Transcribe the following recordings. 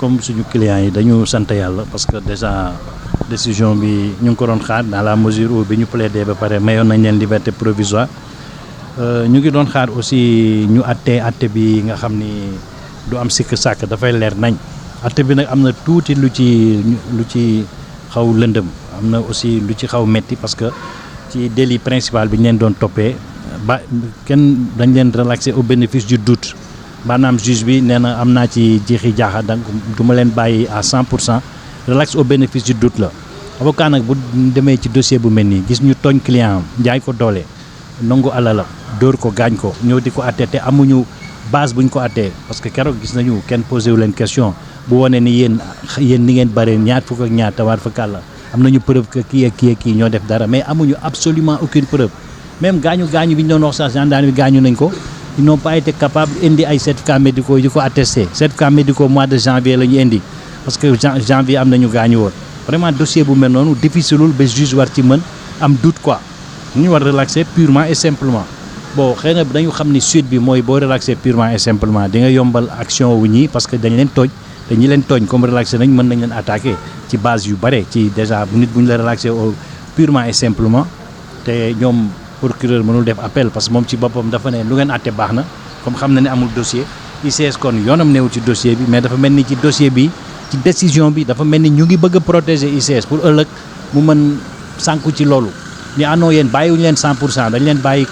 comme suñu clients yi dañu sant yàlla parce que déjà décision bi ñu ngi ko doon xaar dans la mesure où bi ñu plaidé ba pare mayoon nañ leen liberté provisoire ñu ngi doon xaar aussi ñu atte bi nga xam ni du am sikk sàkk dafay leer nañ atte bi nag am na tuuti lu ci xaw lëndëm am na aussi lu ci xaw metti parce que ci délit principal bi ñu leen doon toppee ba kenn dañ leen relaxé au bénéfice du doute maanaam juge bi nee na am naa ci jeexi jaaxa donc du ma leen bàyyi à 100% relax au bénéfice du doute la avocat nag bu demee ci dossier bu mel nii gis ñu tooñ client am jaay ko doole nangu alalam dóor ko gaañ ko ñëw di ko atte te amuñu base buñ ko attee parce que keroog gis nañu kenn posé wu leen question bu wone ni yéen ni ngeen bare ñaar fukk ak ñaar tawaar fa kàlla am nañu preuve que kii ak kii ñoo def dara mais amuñu absolument aucune preuve même gaañu bi ñu doon wax sax gendarme bi gaañu nañ ko ils n'ont pas été capables indi ay certificats médicaux yu ko attesté certificats médicaux mois de janvier la ñu indi parce que janvier am nañu gaañu woon vraiment dossier bu mel noonu difficileul ba juge war ci mën am doute quoi ñu war relaxer purement et simplement bon xëy na dañu xam ni suite bi mooy boo relaxer purement et simplement di nga yombal action wu ñii parce que dañ leen tooñ te ñi leen tooñ comme relaxer nañ mën nañ leen attaquer ci base yu bare ci déjà nit bu ñu la relaxer purement et simplement te ñoom procureur mënul def appel parce que moom ci boppam dafa ne lu ngeen àtte baax na comme xam na ne amul dossier ICS kon yoonam newu ci dossier bi mais dafa mel ni ci dossier bi ci décision bi dafa mel ni ñu ngi bëgg a protéger ICS pour ëllëg mu mën sànku ci loolu ñu àndoo yéen bàyyiwuñu leen 100% dañ leen bàyyi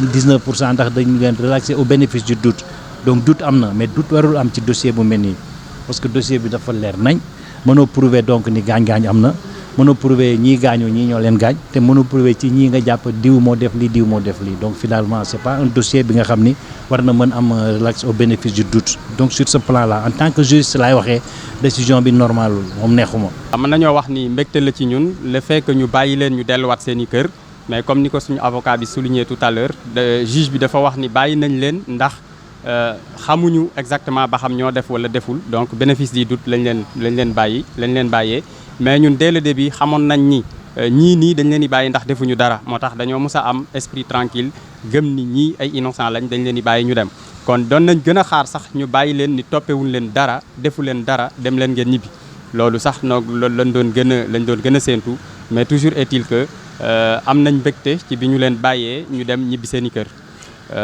99% ndax dañu leen relaxer au bénéfice du doute donc doute am na mais doute warul am ci dossier bu mel nii parce que dossier bi dafa leer nañ mënoo prouver donc ni gaañ-gaañ am na mënoo prouver ñii gaañu ñii ñoo leen gaañ te mënoo prouver ci ñii nga jàpp diw moo def lii donc finalement c'est pas un dossier bi nga xam ni war na mën am relax au bénéfice du doute donc sur ce plan là en tant que juriste laay waxee décision bi normalul moom neexuma. mën nañoo wax ni mbégte la ci ñun le fait que ñu bàyyi leen ñu delluwaat seen i kër mais comme ni ko suñu avocat bi souligné tout à l'heure juge bi dafa wax ni bàyyi nañ leen ndax xamuñu exactement ba xam ñoo def wala deful donc bénéfice du doute lañ leen bàyyee mais ñun dès le début xamoon nañ ni ñii nii dañ leen di bàyyi ndax defuñu dara moo tax dañoo mës a am esprit tranquille gëm ni ñii ay innocent lañ dañ leen di bàyyi ñu dem kon doon nañ gën a xaar sax ñu bàyyi leen ni toppewuñ leen dara defu leen dara dem leen ngeen ñibbi loolu sax loolu lañ doon gën a séentu mais toujours est-il que am nañ mbégte ci bi ñu leen bàyyee ñu dem ñibbi seen i kër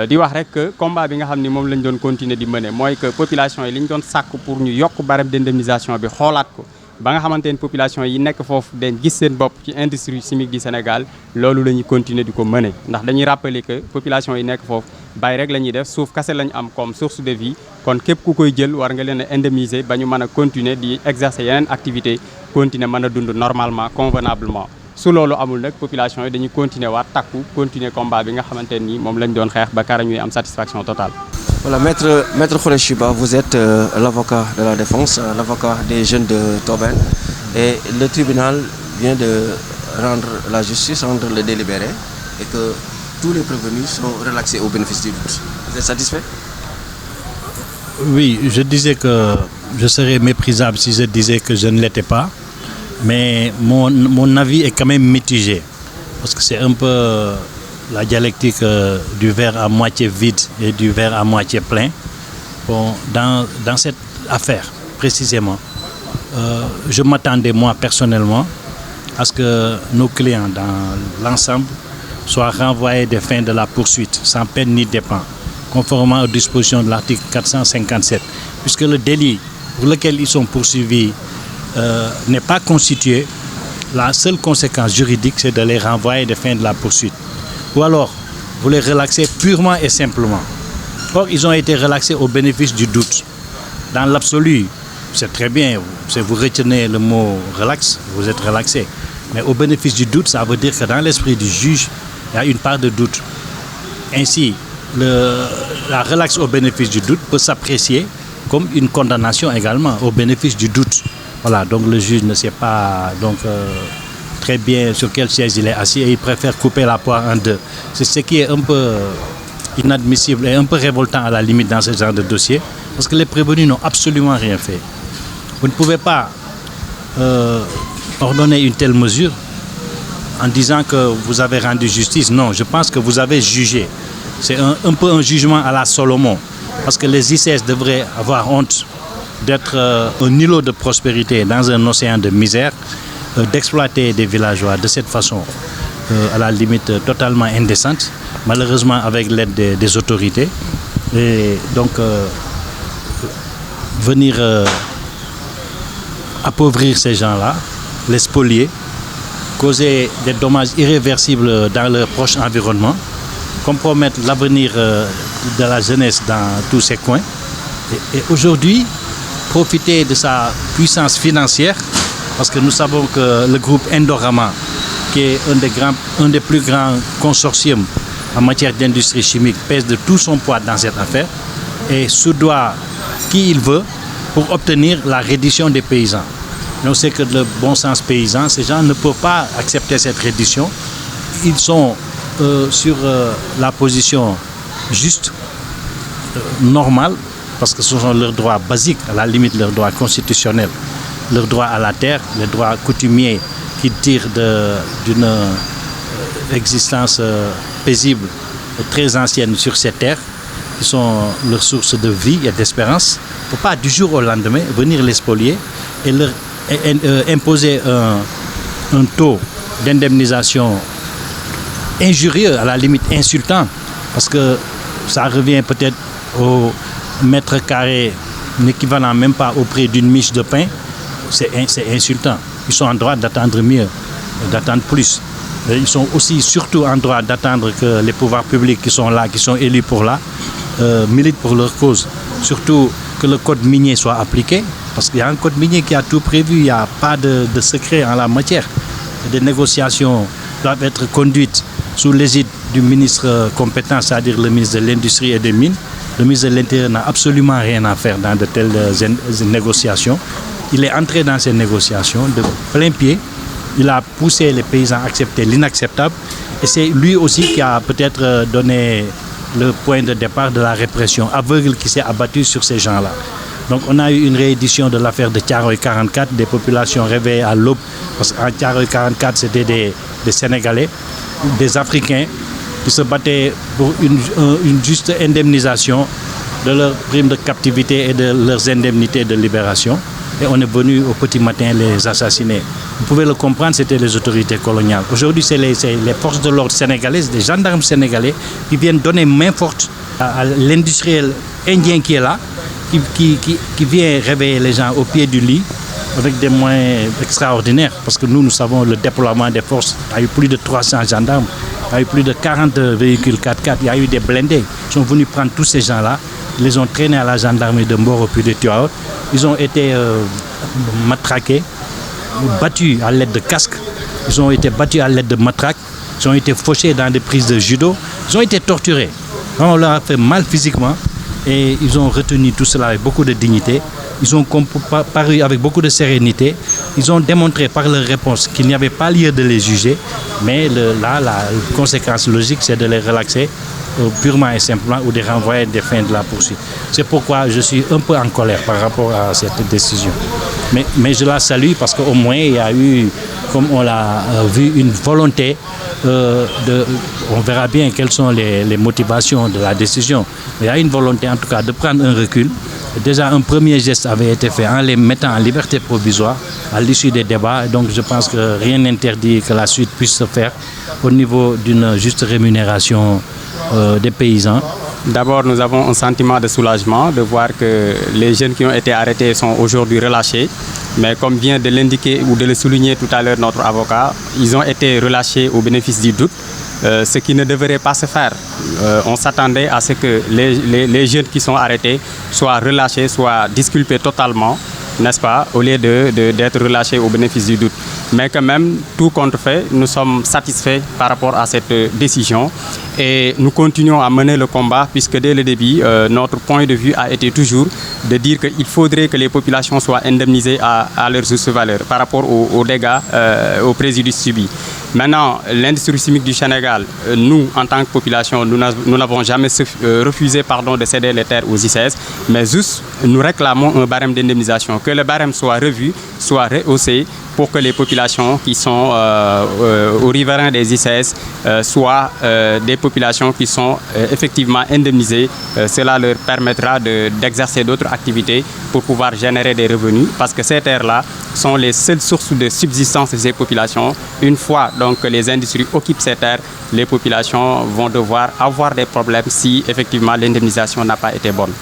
di wax rek que combat bi nga xam ni moom lañ doon continuer di mener mooy que population yi li ñu doon sàkk pour ñu yokk barème d'indemnisation bi xoolaat ko ba nga xamante ni population yi nekk foofu dañ gis seen bopp ci industrie chimique du Sénégal loolu la ñuy continuer di ko mener ndax dañuy rappeler que population yi nekk foofu bay rek la ñuy def suuf kase la ñu am comme source de vie kon képp ku koy jël war nga leen a indemniser ba ñu mën a continuer di exercer yeneen activité continuer mën a dund normalement convenablement su loolu amul nag population yi dañuy continuer waat takku continuer combat bi nga xamante ni moom lañ doon xeex ba kara ñuy am satisfaction totale. Voilà, Maître Khoureyssi Ba, vous êtes l'avocat de la défense, l'avocat des jeunes de Tobène. Et le tribunal vient de la justice, rendre le délibéré et que tous les prévenus sont relaxés au bénéfice du doute. Vous êtes satisfait? Oui, je disais que je serais méprisable si je disais que je ne l'étais pas. Mais mon avis est quand même mitigé. Parce que c'est un peu la dialectique du verre à moitié vide et du verre à moitié plein. Bon, dans cette affaire, précisément, je m'attendais, moi, personnellement, à ce que nos clients, dans l'ensemble, soient renvoyés des fins de la poursuite, sans peine ni dépens, conformément aux dispositions de l'article 457, puisque le délit pour lequel ils sont poursuivis n'est pas constitué. La seule conséquence juridique, c'est de les renvoyer des fins de la poursuite. Ou alors, vous les relaxez purement et simplement. Or, ils ont été relaxés au bénéfice du doute. Dans l'absolu, c'est très bien, si vous retenez le mot relax, vous êtes relaxé. Mais au bénéfice du doute, ça veut dire que dans l'esprit du juge, il y a une part de doute. Ainsi, la relaxe au bénéfice du doute peut s'apprécier comme une condamnation également au bénéfice du doute. Voilà, donc le juge ne sait pas très bien sur quel siège il est assis et il préfère couper la poire en deux. C'est ce qui est un peu inadmissible et un peu révoltant à la limite dans ce genre de dossier, parce que les prévenus n'ont absolument rien fait. Vous ne pouvez pas ordonner une telle mesure en disant que vous avez rendu justice. Non, je pense que vous avez jugé. C'est un peu un jugement à la Solomon, parce que les ICS devraient avoir honte d'être un îlot de prospérité dans un océan de misère, d'exploiter des villageois de cette façon, à la limite totalement indécente, malheureusement avec l'aide des autorités. Et donc, venir appauvrir ces gens-là, les spolier, causer des dommages irréversibles dans leur proche environnement, compromettre l'avenir de la jeunesse dans tous ces coins. Et aujourd'hui, profiter de sa puissance financière, parce que nous savons que le groupe Indorama, qui est un des plus grands consortiums en matière d'industrie chimique, pèse de tout son poids dans cette affaire et soudoie qui il veut pour obtenir la reddition des paysans. Et on sait que le bon sens paysan, ces gens ne peuvent pas accepter cette reddition. Ils sont sur la position juste, normale, parce que ce sont leurs droits basiques, à la limite leurs droits constitutionnels, leurs droits à la terre, les droits coutumiers qui tirent d'une existence paisible et très ancienne sur ces terres, qui sont leur source de vie et d'espérance. Il ne faut pas du jour au lendemain venir les spolier et leur imposer un taux d'indemnisation injurieux, à la limite insultant, parce que ça revient peut-être au mètre carré n'équivalent même pas au prix d'une miche de pain. C'est insultant. Ils sont en droit d'attendre mieux, d'attendre plus. Ils sont aussi surtout en droit d'attendre que les pouvoirs publics qui sont là, qui sont élus pour là, militent pour leur cause. Surtout que le code minier soit appliqué, parce qu'il y a un code minier qui a tout prévu, il n'y a pas de secret en la matière. Des négociations doivent être conduites sous l'égide du ministre compétent, c'est-à-dire le ministre de l'Industrie et des Mines. Le ministre de l'Intérieur n'a absolument rien à faire dans de telles négociations. Il est entré dans ces négociations de plein pied. Il a poussé les paysans à accepter l'inacceptable. Et c'est lui aussi qui a peut-être donné le point de départ de la répression aveugle qui s'est abattue sur ces gens-là. Donc on a eu une réédition de l'affaire de Thiaroye 44, des populations réveillées à l'aube. Parce qu'en Thiaroye 44, c'était des Sénégalais, des Africains qui se battaient pour une juste indemnisation de leurs primes de captivité et de leurs indemnités de libération. Et on est venu au petit matin les assassiner. Vous pouvez le comprendre, c'était les autorités coloniales. Aujourd'hui, c'est les forces de l'ordre sénégalaises, des gendarmes sénégalais qui viennent donner main forte à l'industriel indien qui est là, qui vient réveiller les gens au pied du lit avec des moyens extraordinaires. Parce que nous savons le déploiement des forces. Il y a eu plus de 300 gendarmes, il y a eu plus de 40 véhicules 4x4, il y a eu des blindés. Ils sont venus prendre tous ces gens-là, ils les ont traînés à la gendarmerie de Mboro puis de Tivaouane. Ils ont été matraqués, battus à l'aide de casques, ils ont été battus à l'aide de matraques, ils ont été fauchés dans des prises de judo, ils ont été torturés. On leur a fait mal physiquement et ils ont retenu tout cela avec beaucoup de dignité. Ils ont paru avec beaucoup de sérénité. Ils ont démontré par leur réponse qu'il n'y avait pas lieu de les juger, mais la conséquence logique, c'est de les relaxer purement et simplement ou de renvoyer des fins de la poursuite. C'est pourquoi je suis un peu en colère par rapport à cette décision. Mais je la salue parce qu'au moins il y a eu, comme on l'a vu, une volonté on verra bien quelles sont les motivations de la décision. Mais il y a une volonté en tout cas de prendre un recul. Déjà un premier geste avait été fait en les mettant en liberté provisoire à l'issue des débats. Et donc je pense que rien n'interdit que la suite puisse se faire au niveau d'une juste rémunération des paysans. D'abord, nous avons un sentiment de soulagement de voir que les jeunes qui ont été arrêtés sont aujourd'hui relâchés. Mais comme vient de l'indiquer ou de le souligner tout à l'heure notre avocat, ils ont été relâchés au bénéfice du doute, ce qui ne devrait pas se faire. On s'attendait à ce que les jeunes qui sont arrêtés soient relâchés, soient disculpés totalement, n'est-ce pas, au lieu d'être relâchés au bénéfice du doute. Mais quand même, tout compte fait, nous sommes satisfaits par rapport à cette décision et nous continuons à mener le combat puisque dès le début, notre point de vue a été toujours de dire qu'il faudrait que les populations soient indemnisées à leur juste valeur par rapport aux dégâts, aux préjudices subis. Maintenant, l'industrie chimique du Sénégal, nous, en tant que population, nous n'avons jamais refusé de céder les terres aux ICS, mais juste nous réclamons un barème d'indemnisation, que le barème soit revu, soit rehaussé, pour que les populations qui sont aux riverains des ICS soient des populations qui sont effectivement indemnisées. Cela leur permettra d'exercer d'autres activités pour pouvoir générer des revenus, parce que ces terres-là sont les seules sources de subsistance de ces populations. Une fois donc que les industries occupent ces terres, les populations vont devoir avoir des problèmes si effectivement l'indemnisation n'a pas été bonne.